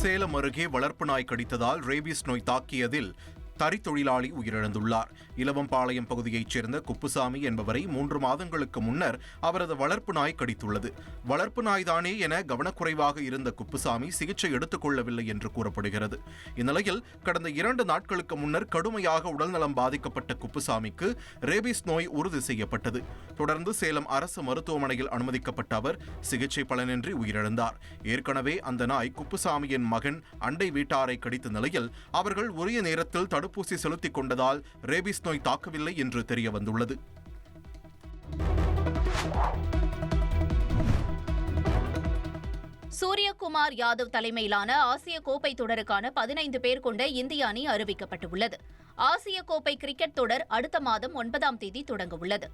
சேலம் அருகே வளர்ப்பு நாய் கடித்ததால் ரேபீஸ் நோய் தாக்கியதில் தறி தொழிலாளி உயிரிழந்துள்ளார். இலவம்பாளையம் பகுதியைச் சேர்ந்த குப்புசாமி என்பவரை 3 மாதங்களுக்கு முன்னர் அவரது வளர்ப்பு நாய் கடித்துள்ளது. வளர்ப்பு நாய்தானே என கவனக்குறைவாக இருந்த குப்புசாமி சிகிச்சை எடுத்துக் கொள்ளவில்லை என்று கூறப்படுகிறது. இந்நிலையில் கடந்த 2 நாட்களுக்கு முன்னர் கடுமையாக உடல்நலம் பாதிக்கப்பட்ட குப்புசாமிக்கு ரேபீஸ் நோய் உறுதி செய்யப்பட்டது. தொடர்ந்து சேலம் அரசு மருத்துவமனையில் அனுமதிக்கப்பட்ட அவர் சிகிச்சை பலனின்றி உயிரிழந்தார். ஏற்கனவே அந்த நாய் குப்புசாமியின் மகன் அண்டை வீட்டாரை கடித்த நிலையில் அவர்கள் உரிய நேரத்தில் தடுப்பூசி செலுத்திக் கொண்டதால் ரேபீஸ் நோய் தாக்கவில்லை என்று தெரிய வந்துள்ளது. சூரியகுமார் யாதவ் தலைமையிலான ஆசிய கோப்பை தொடருக்கான 15 பேர் கொண்ட இந்திய அணி அறிவிக்கப்பட்டுள்ளது. ஆசிய கோப்பை கிரிக்கெட் தொடர் அடுத்த மாதம் 9ஆம் தேதி தொடங்க உள்ளது.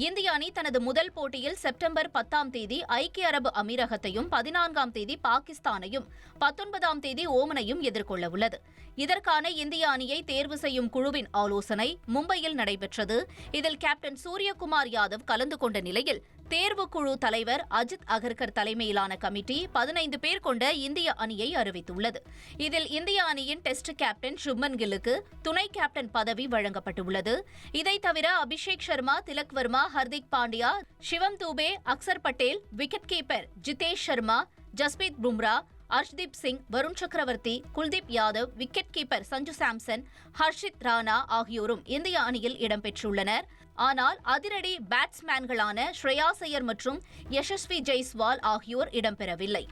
இந்திய அணி தனது முதல் போட்டியில் செப்டம்பர் 10ஆம் தேதி ஐக்கிய அரபு அமீரகத்தையும் 14ஆம் தேதி பாகிஸ்தானையும் 19ஆம் தேதி ஓமனையும் எதிர்கொள்ள உள்ளது. இதற்கான இந்திய அணியை தேர்வு செய்யும் குழுவின் ஆலோசனை மும்பையில் நடைபெற்றது. இதில் கேப்டன் சூரியகுமார் யாதவ் கலந்து கொண்ட நிலையில் தேர்வுக்குழு தலைவர் அஜித் அகர்கர் தலைமையிலான கமிட்டி 15 பேர் கொண்ட இந்திய அணியை அறிவித்துள்ளது. இதில் இந்திய அணியின் டெஸ்ட் கேப்டன் சுப்மன் கில்லுக்கு துணை கேப்டன் பதவி வழங்கப்பட்டுள்ளது. இதைத் தவிர அபிஷேக் சர்மா, திலக் வர்மா, ஹர்திக் பாண்டியா, சிவம் தூபே, அக்சர் பட்டேல், விக்கெட் கீப்பர் ஜிதேஷ் சர்மா, ஜஸ்பீத் பும்ரா, அர்ஷ்தீப் சிங், வருண் சக்கரவர்த்தி, குல்தீப் யாதவ், விக்கெட் கீப்பர் சஞ்சு சாம்சன், ஹர்ஷித் ராணா ஆகியோரும் இந்திய அணியில் இடம்பெற்றுள்ளனர். ஆனால் அதிரடி பேட்ஸ்மேன்களான ஸ்ரேயாஸ் ஐயர் மற்றும் யசஸ்வி ஜெய்ஸ்வால் ஆகியோர் இடம்பெறவில்லை.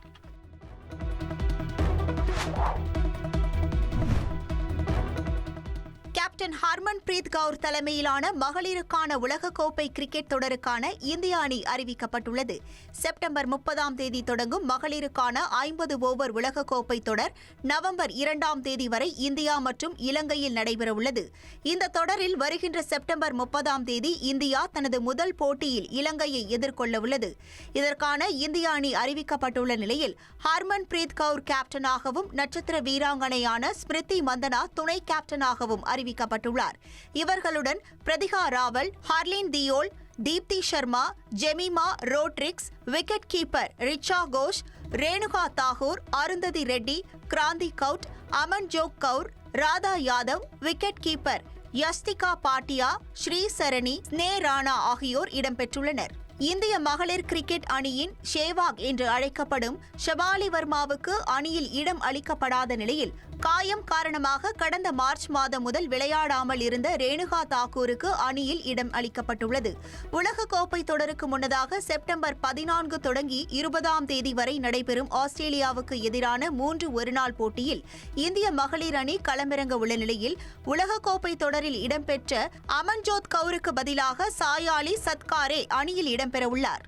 கேப்டன் ஹர்மன்பிரீத் கவுர் தலைமையிலான மகளிருக்கான உலகக்கோப்பை கிரிக்கெட் தொடருக்கான இந்திய அணி அறிவிக்கப்பட்டுள்ளது. செப்டம்பர் 30ஆம் தேதி தொடங்கும் மகளிருக்கான 50 ஓவர் உலகக்கோப்பை தொடர் நவம்பர் 2ஆம் தேதி வரை இந்தியா மற்றும் இலங்கையில் நடைபெறவுள்ளது. இந்த தொடரில் வருகின்ற செப்டம்பர் 30ஆம் தேதி இந்தியா தனது முதல் போட்டியில் இலங்கையை எதிர்கொள்ளவுள்ளது. இதற்கான இந்திய அணி அறிவிக்கப்பட்டுள்ள நிலையில் ஹர்மன்பிரீத் கவுர் கேப்டனாகவும் நட்சத்திர வீராங்கனையான ஸ்மிருதி மந்தனா துணை கேப்டனாகவும் அறிவிக்கப்பட்டுள்ளார். இவர்களுடன் Pratika Rawal, Harleen Deol, Deepti Sharma, Jemimah Rodrigues, wicket keeper Richa Ghosh, Renuka Thakur, Arundhati Reddy, Kranti Goud, Amanjot Kaur, Radha Yadav, wicket keeper Yastika Bhatia, Shree Charani, Sneh Rana ஆகியோர் இடம்பெற்றுள்ளனர். இந்திய மகளிர் கிரிக்கெட் அணியின் ஷேவாக் என்று அழைக்கப்படும் ஷபாலி வர்மாவுக்கு அணியில் இடம் அளிக்கப்படாத நிலையில் காயம் காரணமாக கடந்த மார்ச் மாதம் முதல் விளையாடாமல் இருந்த ரேணுகா தாக்கூருக்கு அணியில் இடம் அளிக்கப்பட்டுள்ளது. உலகக்கோப்பை தொடருக்கு முன்னதாக செப்டம்பர் 14 தொடங்கி 20ஆம் தேதி வரை நடைபெறும் ஆஸ்திரேலியாவுக்கு எதிரான 3 ஒருநாள் போட்டியில் இந்திய மகளிர் அணி களமிறங்க உள்ள நிலையில் உலகக்கோப்பை தொடரில் இடம்பெற்ற அமன்ஜோத் கவுருக்கு பதிலாக சாயாலி சத்காரே அணியில் இடம்பெறவுள்ளார்.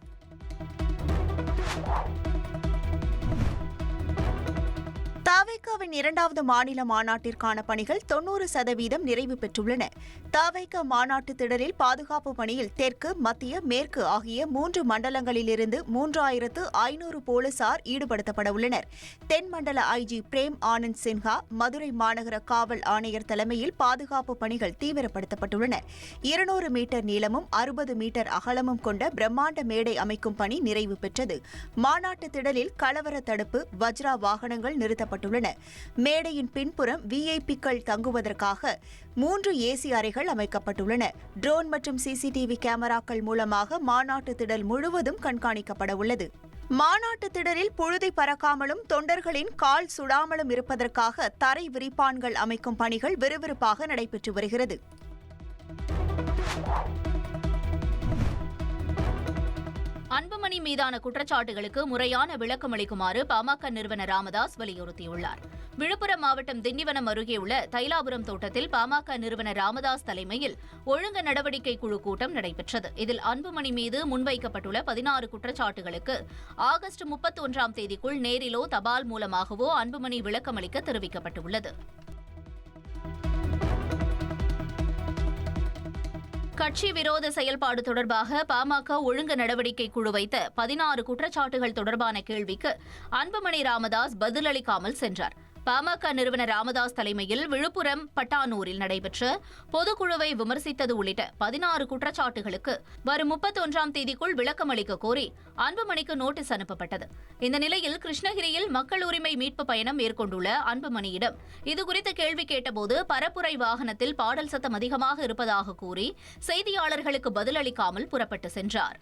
தவேகாவின் 2வது மாநில மாநாட்டிற்கான பணிகள் 90% நிறைவு பெற்றுள்ளன. தவேகா மாநாட்டு திடலில் பாதுகாப்பு பணியில் தெற்கு, மத்திய, மேற்கு ஆகிய 3 மண்டலங்களிலிருந்து 3500 போலீசார் ஈடுபடுத்தப்பட உள்ளனர். தென் மண்டல ஐஜி பிரேம் ஆனந்த் சின்ஹா, மதுரை மாநகர காவல் ஆணையர் தலைமையில் பாதுகாப்பு பணிகள் தீவிரப்படுத்தப்பட்டுள்ளன. 200 மீட்டர் நீளமும் 60 மீட்டர் அகலமும் கொண்ட பிரம்மாண்ட மேடை அமைக்கும் பணி நிறைவு பெற்றது. மாநாட்டு திடலில் கலவர தடுப்பு, வஜ்ரா வாகனங்கள் நிறுத்தப்பட்டுள்ளன. மேடையின் பின்புறம் விஐபிக்கள் தங்குவதற்காக 3 ஏசி அறைகள் அமைக்கப்பட்டுள்ளன. ட்ரோன் மற்றும் சிசிடிவி கேமராக்கள் மூலமாக மாநாட்டு திடல் முழுவதும் கண்காணிக்கப்பட உள்ளது. மாநாட்டு திடலில் புழுதி பறக்காமலும் தொண்டர்களின் கால் சுடாமலும் இருப்பதற்காக தரை விரிப்பான்கள் அமைக்கும் பணிகள் விறுவிறுப்பாக நடைபெற்று வருகிறது. அன்புமணி மீதான குற்றச்சாட்டுகளுக்கு முறையான விளக்கம் அளிக்குமாறு பாமக நிறுவனர் ராமதாஸ் வலியுறுத்தியுள்ளார். விழுப்புரம் மாவட்டம் திண்டிவனம் அருகே உள்ள தைலாபுரம் தோட்டத்தில் பாமக நிறுவனர் ராமதாஸ் தலைமையில் ஒழுங்கு நடவடிக்கை குழு கூட்டம் நடைபெற்றது. இதில் அன்புமணி மீது முன்வைக்கப்பட்டுள்ள 16 குற்றச்சாட்டுகளுக்கு ஆகஸ்ட் 31ஆம் தேதிக்குள் நேரிலோ தபால் மூலமாகவோ அன்புமணி விளக்கம் அளிக்க தெரிவிக்கப்பட்டுள்ளது. கட்சி விரோத செயல்பாடு தொடர்பாக பாமக ஒழுங்கு நடவடிக்கை குழு வைத்த 16 குற்றச்சாட்டுகள் தொடர்பான கேள்விக்கு அன்புமணி ராமதாஸ் பதிலளிக்காமல் சென்றார். பாமக நிறுவனர் ராமதாஸ் தலைமையில் விழுப்புரம் பட்டானூரில் நடைபெற்ற பொதுக்குழுவை விமர்சித்தது உள்ளிட்ட 16 குற்றச்சாட்டுகளுக்கு வரும் 31ஆம் தேதிக்குள் விளக்கம் அளிக்க கோரி அன்புமணிக்கு நோட்டீஸ் அனுப்பப்பட்டது. இந்த நிலையில் கிருஷ்ணகிரியில் மக்கள் உரிமை மீட்பு பயணம் மேற்கொண்டுள்ள அன்புமணியிடம் இதுகுறித்து கேள்வி கேட்டபோது பரப்புரை வாகனத்தில் பாடல் சத்தம் அதிகமாக இருப்பதாக கூறி செய்தியாளர்களுக்கு பதிலளிக்காமல் புறப்பட்டு சென்றார்.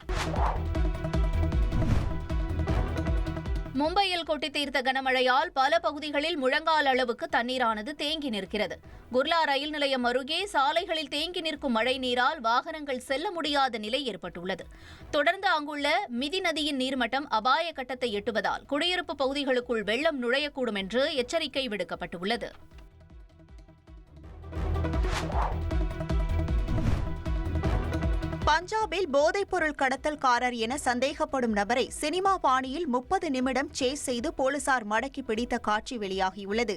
மும்பையில் கொட்டி தீர்த்த கனமழையால் பல பகுதிகளில் முழங்கால் அளவுக்கு தண்ணீரானது தேங்கி நிற்கிறது. குர்லா ரயில் நிலையம் அருகே சாலைகளில் தேங்கி நிற்கும் மழை நீரால் வாகனங்கள் செல்ல முடியாத நிலை ஏற்பட்டுள்ளது. தொடர்ந்து அங்குள்ள மிதி நதியின் நீர்மட்டம் அபாய கட்டத்தை எட்டுவதால் குடியிருப்பு பகுதிகளுக்குள் வெள்ளம் நுழையக்கூடும் என்று எச்சரிக்கை விடுக்கப்பட்டுள்ளது. பஞ்சாபில் போதைப்பொருள் கடத்தல்காரர் என சந்தேகப்படும் நபரை சினிமா பாணியில் 30 நிமிடம் சேஸ் செய்து போலீசார் மடக்கி பிடித்த காட்சி வெளியாகியுள்ளது.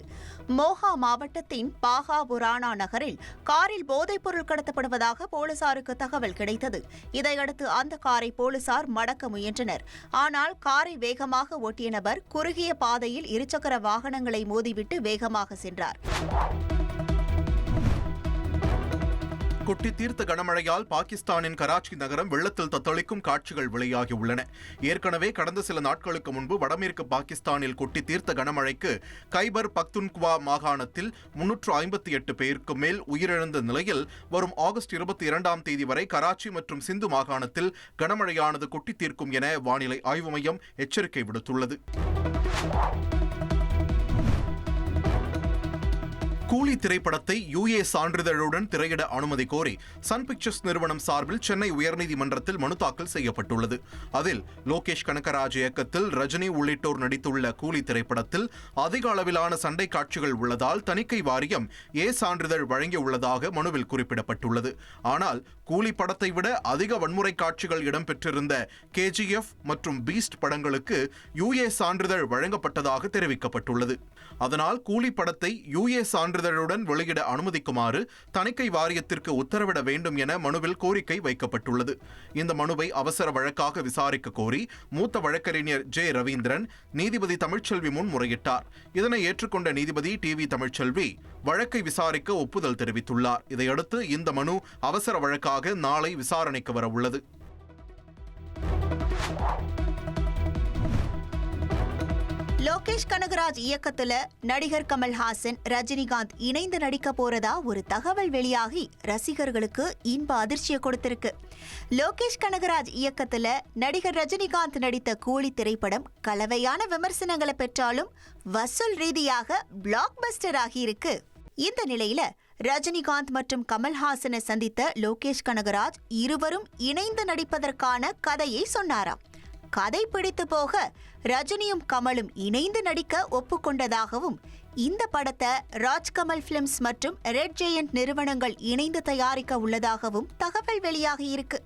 மோகா மாவட்டத்தின் பாகா புரானா நகரில் காரில் போதைப்பொருள் கடத்தப்படுவதாக போலீசாருக்கு தகவல் கிடைத்தது. இதையடுத்து அந்த காரை போலீசார் மடக்க முயன்றனர். ஆனால் காரை வேகமாக ஓட்டிய நபர் குறுகிய பாதையில் இருசக்கர வாகனங்களை மோதிவிட்டு வேகமாக சென்றார். கொட்டி தீர்த்த கனமழையால் பாகிஸ்தானின் கராச்சி நகரம் வெள்ளத்தில் தத்தளிக்கும் காட்சிகள் வெளியாகியுள்ளன. ஏற்கனவே கடந்த சில நாட்களுக்கு முன்பு வடமேற்கு பாகிஸ்தானில் கொட்டி தீர்த்த கனமழைக்கு கைபர் பக்துன்குவா மாகாணத்தில் 358 பேருக்கு மேல் உயிரிழந்த நிலையில் வரும் ஆகஸ்ட் 22ஆம் தேதி வரை கராச்சி மற்றும் சிந்து மாகாணத்தில் கனமழையானது கொட்டி தீர்க்கும் என வானிலை ஆய்வு மையம் எச்சரிக்கை விடுத்துள்ளது. கூலி திரைப்படத்தை UA சான்றிதழுடன் திரையிட அனுமதி கோரி சன் பிக்சர்ஸ் நிறுவனம் சார்பில் சென்னை உயர்நீதிமன்றத்தில் மனு தாக்கல் செய்யப்பட்டுள்ளது. அதில் லோகேஷ் கனகராஜ் இயக்கத்தில் ரஜினி உள்ளிட்டோர் நடித்துள்ள கூலி திரைப்படத்தில் அதிக அளவிலான சண்டை காட்சிகள் உள்ளதால் தணிக்கை வாரியம் A சான்றிதழ் வழங்கியுள்ளதாக மனுவில் குறிப்பிடப்பட்டுள்ளது. ஆனால் கூலி படத்தை விட அதிக வன்முறை காட்சிகள் இடம்பெற்றிருந்த KGF மற்றும் பீஸ்ட் படங்களுக்கு UA சான்றிதழ் வழங்கப்பட்டதாக தெரிவிக்கப்பட்டுள்ளது. அதனால் கூலி படத்தை UA சான்றிதழுடன் வெளியிட அனுமதிக்குமாறு தணிக்கை வாரியத்திற்கு உத்தரவிட வேண்டும் என மனுவில் கோரிக்கை வைக்கப்பட்டுள்ளது. இந்த மனுவை அவசர வழக்காக விசாரிக்க கோரி மூத்த வழக்கறிஞர் J. ரவீந்திரன் நீதிபதி தமிழ்ச்செல்வி முன் முறையிட்டார். இதனை ஏற்றுக்கொண்ட நீதிபதி TV தமிழ்ச்செல்வி வழக்கை விசாரிக்க ஒப்புதல் தெரிவித்துள்ளார். இதையடுத்து இந்த மனு அவசர வழக்காக நாளை விசாரணைக்கு வர உள்ளது. லோகேஷ் கனகராஜ் இயக்கத்துல நடிகர் கமல்ஹாசன், ரஜினிகாந்த் இணைந்து நடிக்க போறதா ஒரு தகவல் வெளியாகி ரசிகர்களுக்கு இன்ப அதிர்ச்சியை கொடுத்திருக்கு. லோகேஷ் கனகராஜ் இயக்கத்துல நடிகர் ரஜினிகாந்த் நடித்த கூலி திரைப்படம் கலவையான விமர்சனங்களை பெற்றாலும் வசூல் ரீதியாக பிளாக் பஸ்டர் ஆகியிருக்கு. இந்த நிலையில ரஜினிகாந்த் மற்றும் கமல்ஹாசனை சந்தித்த லோகேஷ் கனகராஜ் இருவரும் இணைந்து நடிப்பதற்கான கதையை சொன்னாராம். கதை பிடித்து போக ரஜினியும் கமலும் இணைந்து நடிக்க ஒப்புக்கொண்டதாகவும் இந்த படத்தை ராஜ்கமல் பிலிம்ஸ் மற்றும் ரெட் ஜெயண்ட் நிறுவனங்கள் இணைந்து தயாரிக்க உள்ளதாகவும் தகவல் வெளியாகியிருக்கு.